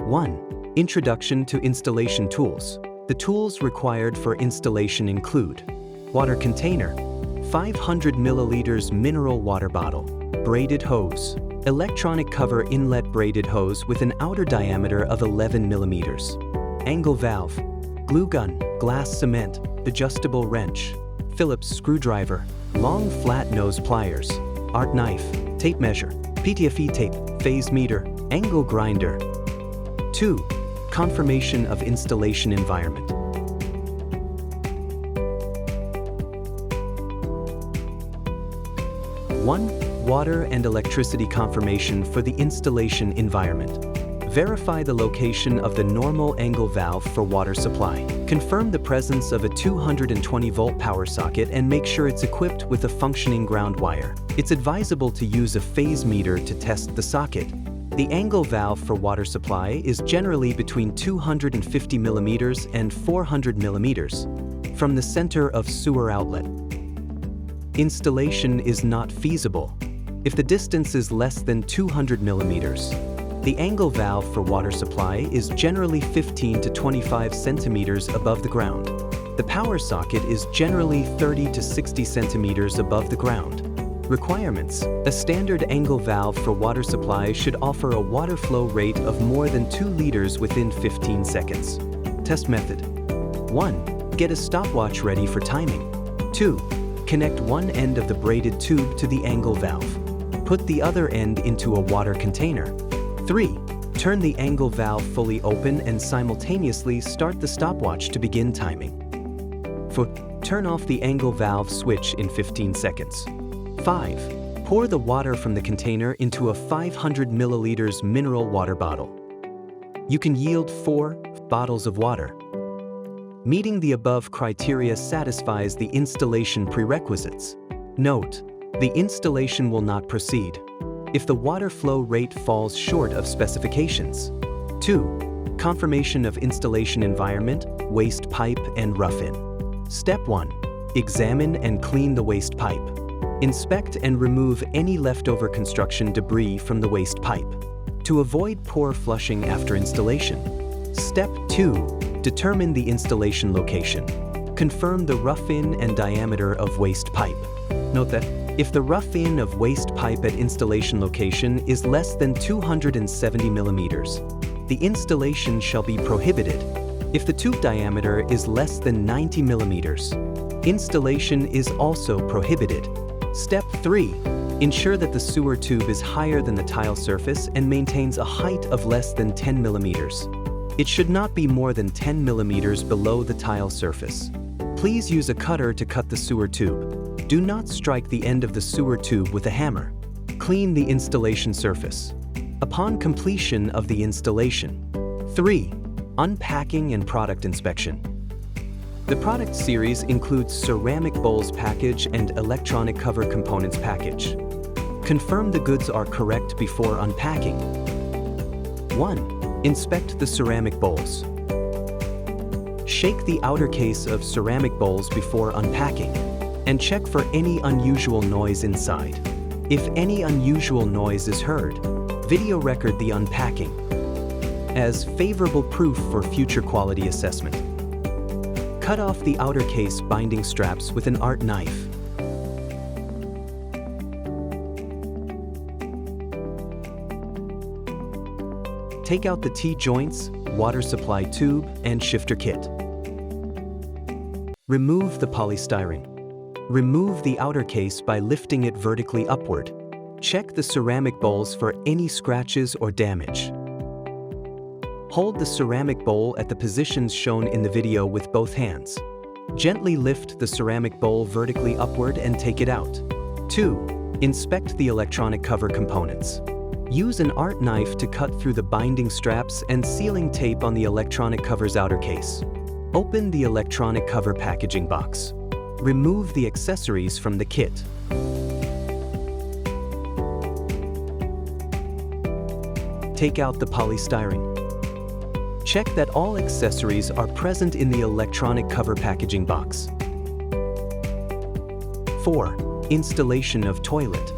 1. Introduction to installation tools. The tools required for installation include water container, 500 milliliters mineral water bottle, braided hose, electronic cover inlet braided hose with an outer diameter of 11 millimeters, angle valve, glue gun, glass cement, adjustable wrench, Phillips screwdriver, long flat nose pliers, art knife, tape measure, PTFE tape, phase meter, angle grinder. 2. Confirmation of installation environment. 1. Water and electricity confirmation for the installation environment. Verify the location of the normal angle valve for water supply. Confirm the presence of a 220-volt power socket and make sure it's equipped with a functioning ground wire. It's advisable to use a phase meter to test the socket. The angle valve for water supply is generally between 250 millimeters and 400 millimeters from the center of sewer outlet. Installation is not feasible if the distance is less than 200 millimeters. The angle valve for water supply is generally 15 to 25 centimeters above the ground. The power socket is generally 30 to 60 centimeters above the ground. Requirements: a standard angle valve for water supply should offer a water flow rate of more than 2 liters within 15 seconds. Test method. 1. Get a stopwatch ready for timing. 2. Connect one end of the braided tube to the angle valve. Put the other end into a water container. 3. Turn the angle valve fully open and simultaneously start the stopwatch to begin timing. 4. Turn off the angle valve switch in 15 seconds. 5. Pour the water from the container into a 500 milliliters mineral water bottle. You can yield 4 bottles of water. Meeting the above criteria satisfies the installation prerequisites. Note: the installation will not proceed if the water flow rate falls short of specifications. 2. Confirmation of installation environment, waste pipe and rough-in. Step 1. Examine and clean the waste pipe. Inspect and remove any leftover construction debris from the waste pipe to avoid poor flushing after installation. Step 2. Determine the installation location. Confirm the rough-in and diameter of waste pipe. Note that if the rough-in of waste pipe at installation location is less than 270 millimeters, the installation shall be prohibited. If the tube diameter is less than 90 millimeters, installation is also prohibited. Step 3. Ensure that the sewer tube is higher than the tile surface and maintains a height of less than 10 millimeters. It should not be more than 10 millimeters below the tile surface. Please use a cutter to cut the sewer tube. Do not strike the end of the sewer tube with a hammer. Clean the installation surface upon completion of the installation. 3. Unpacking and product inspection. The product series includes ceramic bowls package and electronic cover components package. Confirm the goods are correct before unpacking. 1. Inspect the ceramic bowls. Shake the outer case of ceramic bowls before unpacking and check for any unusual noise inside. If any unusual noise is heard, video record the unpacking as favorable proof for future quality assessment. Cut off the outer case binding straps with an art knife. Take out the T-joints, water supply tube, and shifter kit. Remove the polystyrene. Remove the outer case by lifting it vertically upward. Check the ceramic bowls for any scratches or damage. Hold the ceramic bowl at the positions shown in the video with both hands. Gently lift the ceramic bowl vertically upward and take it out. 2. Inspect the electronic cover components. Use an art knife to cut through the binding straps and sealing tape on the electronic cover's outer case. Open the electronic cover packaging box. Remove the accessories from the kit. Take out the polystyrene. Check that all accessories are present in the electronic cover packaging box. 4. Installation of toilet.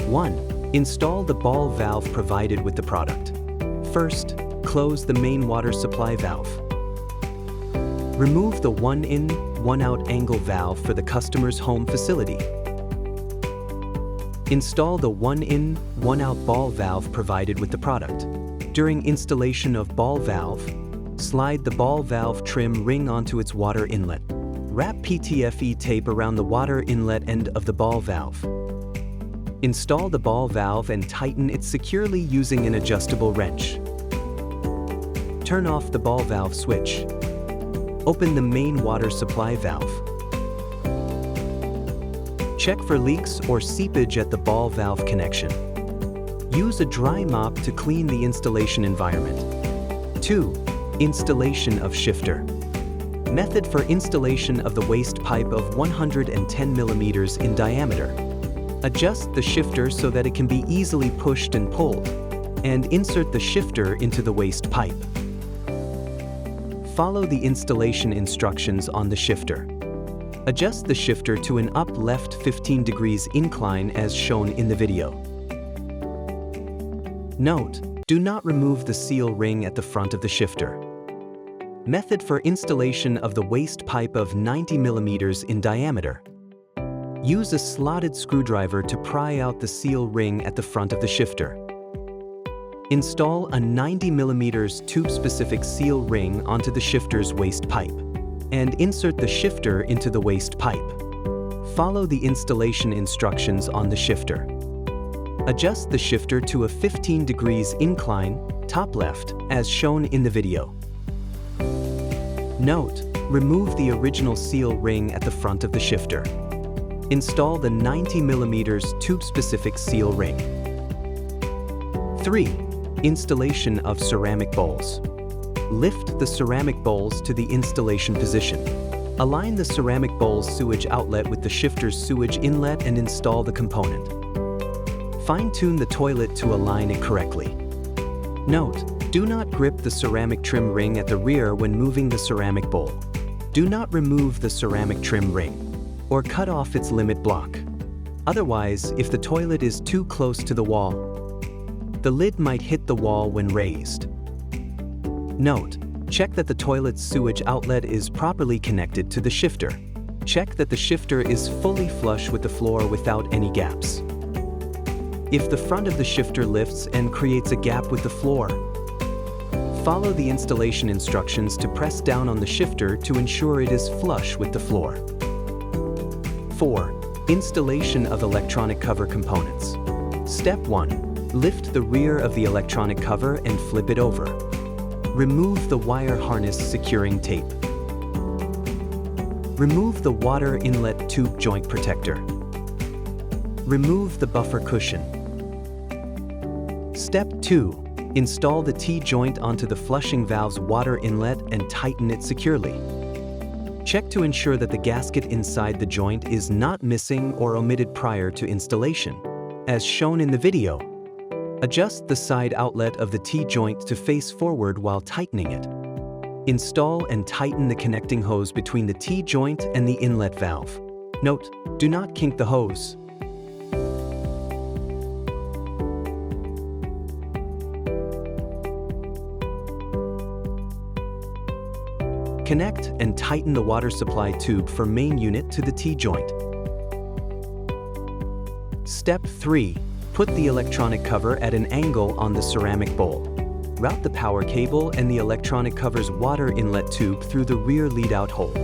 1. Install the ball valve provided with the product. First, close the main water supply valve. Remove the 1-in, 1-out angle valve for the customer's home facility. Install the 1-in, 1-out ball valve provided with the product. During installation of ball valve, slide the ball valve trim ring onto its water inlet. Wrap PTFE tape around the water inlet end of the ball valve. Install the ball valve and tighten it securely using an adjustable wrench. Turn off the ball valve switch. Open the main water supply valve. Check for leaks or seepage at the ball valve connection. Use a dry mop to clean the installation environment. 2. Installation of shifter. Method for installation of the waste pipe of 110 mm in diameter. Adjust the shifter so that it can be easily pushed and pulled, and insert the shifter into the waste pipe. Follow the installation instructions on the shifter. Adjust the shifter to an up left 15 degrees incline as shown in the video. Note: do not remove the seal ring at the front of the shifter. Method for installation of the waste pipe of 90 mm in diameter. Use a slotted screwdriver to pry out the seal ring at the front of the shifter. Install a 90 mm tube-specific seal ring onto the shifter's waste pipe, and insert the shifter into the waste pipe. Follow the installation instructions on the shifter. Adjust the shifter to a 15 degrees incline, top left, as shown in the video. Note: remove the original seal ring at the front of the shifter. Install the 90 mm tube-specific seal ring. 3. Installation of ceramic bowls. Lift the ceramic bowls to the installation position. Align the ceramic bowl's sewage outlet with the shifter's sewage inlet and install the component. Fine-tune the toilet to align it correctly. Note: do not grip the ceramic trim ring at the rear when moving the ceramic bowl. Do not remove the ceramic trim ring or cut off its limit block. Otherwise, if the toilet is too close to the wall, the lid might hit the wall when raised. Note: check that the toilet's sewage outlet is properly connected to the shifter. Check that the shifter is fully flush with the floor without any gaps. If the front of the shifter lifts and creates a gap with the floor, follow the installation instructions to press down on the shifter to ensure it is flush with the floor. 4. Installation of electronic cover components. Step 1. Lift the rear of the electronic cover and flip it over. Remove the wire harness securing tape. Remove the water inlet tube joint protector. Remove the buffer cushion. Step 2. Install the T-joint onto the flushing valve's water inlet and tighten it securely. Check to ensure that the gasket inside the joint is not missing or omitted prior to installation, as shown in the video. Adjust the side outlet of the T-joint to face forward while tightening it. Install and tighten the connecting hose between the T-joint and the inlet valve. Note: do not kink the hose. Connect and tighten the water supply tube for main unit to the T-joint. Step 3. Put the electronic cover at an angle on the ceramic bowl. Route the power cable and the electronic cover's water inlet tube through the rear lead-out hole.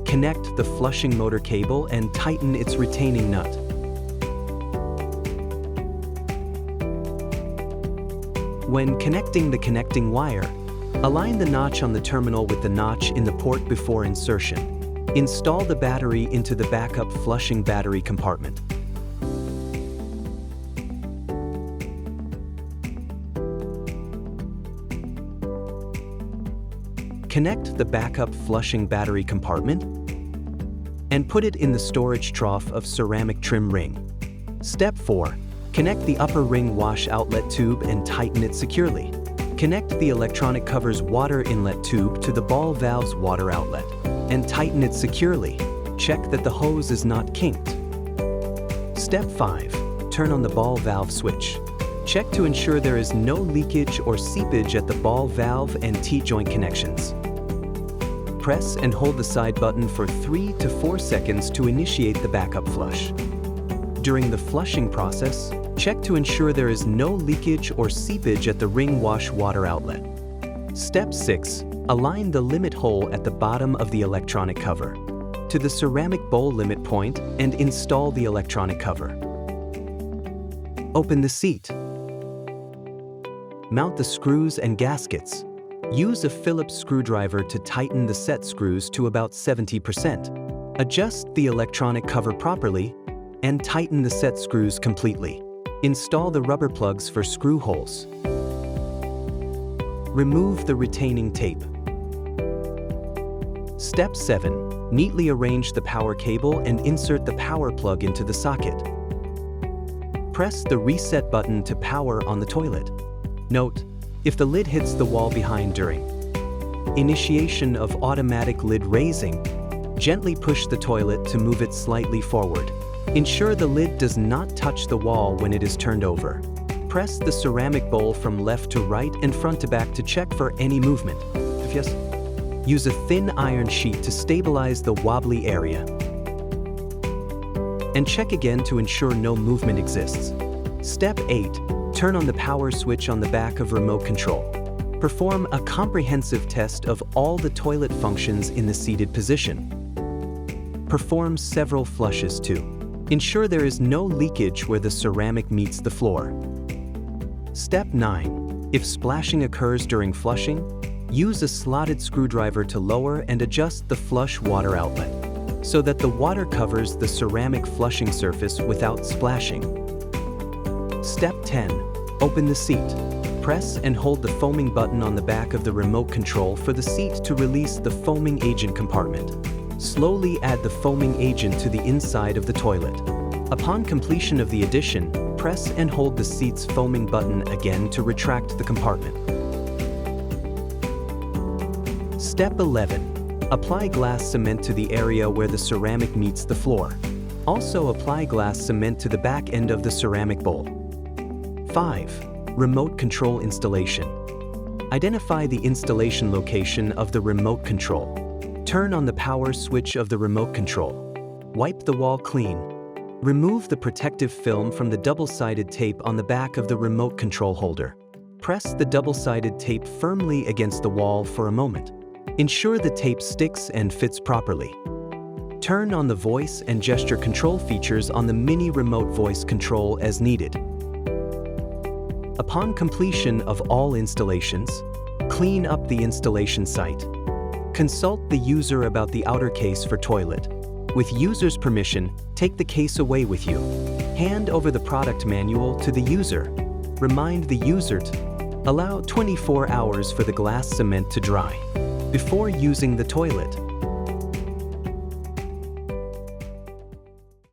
Connect the flushing motor cable and tighten its retaining nut. When connecting the connecting wire, align the notch on the terminal with the notch in the port before insertion. Install the battery into the backup flushing battery compartment. Connect the backup flushing battery compartment and put it in the storage trough of ceramic trim ring. Step 4. Connect the upper ring wash outlet tube and tighten it securely. Connect the electronic cover's water inlet tube to the ball valve's water outlet and tighten it securely. Check that the hose is not kinked. Step 5. turn on the ball valve switch. Check to ensure there is no leakage or seepage at the ball valve and T-joint connections. Press and hold the side button for 3 to 4 seconds to initiate the backup flush. During the flushing process, check to ensure there is no leakage or seepage at the ring wash water outlet. Step 6. Align the limit hole at the bottom of the electronic cover to the ceramic bowl limit point and install the electronic cover. Open the seat. Mount the screws and gaskets. Use a Phillips screwdriver to tighten the set screws to about 70%. Adjust the electronic cover properly and tighten the set screws completely. Install the rubber plugs for screw holes. Remove the retaining tape. Step 7. Neatly arrange the power cable and insert the power plug into the socket. Press the reset button to power on the toilet. Note, if the lid hits the wall behind during initiation of automatic lid raising, gently push the toilet to move it slightly forward. Ensure the lid does not touch the wall when it is turned over. Press the ceramic bowl from left to right and front to back to check for any movement. If yes, use a thin iron sheet to stabilize the wobbly area. And check again to ensure no movement exists. Step 8. Turn on the power switch on the back of remote control. Perform a comprehensive test of all the toilet functions in the seated position. Perform several flushes too. Ensure there is no leakage where the ceramic meets the floor. Step 9. If splashing occurs during flushing, use a slotted screwdriver to lower and adjust the flush water outlet so that the water covers the ceramic flushing surface without splashing. Step 10. Open the seat. Press and hold the foaming button on the back of the remote control for the seat to release the foaming agent compartment. Slowly add the foaming agent to the inside of the toilet. Upon completion of the addition, press and hold the seat's foaming button again to retract the compartment. Step 11. Apply glass cement to the area where the ceramic meets the floor. Also apply glass cement to the back end of the ceramic bowl. 5. Remote control installation. Identify the installation location of the remote control. Turn on the power switch of the remote control. Wipe the wall clean. Remove the protective film from the double-sided tape on the back of the remote control holder. Press the double-sided tape firmly against the wall for a moment. Ensure the tape sticks and fits properly. Turn on the voice and gesture control features on the mini remote voice control as needed. Upon completion of all installations, clean up the installation site. Consult the user about the outer case for toilet. With user's permission, take the case away with you. Hand over the product manual to the user. Remind the user to allow 24 hours for the glass cement to dry before using the toilet.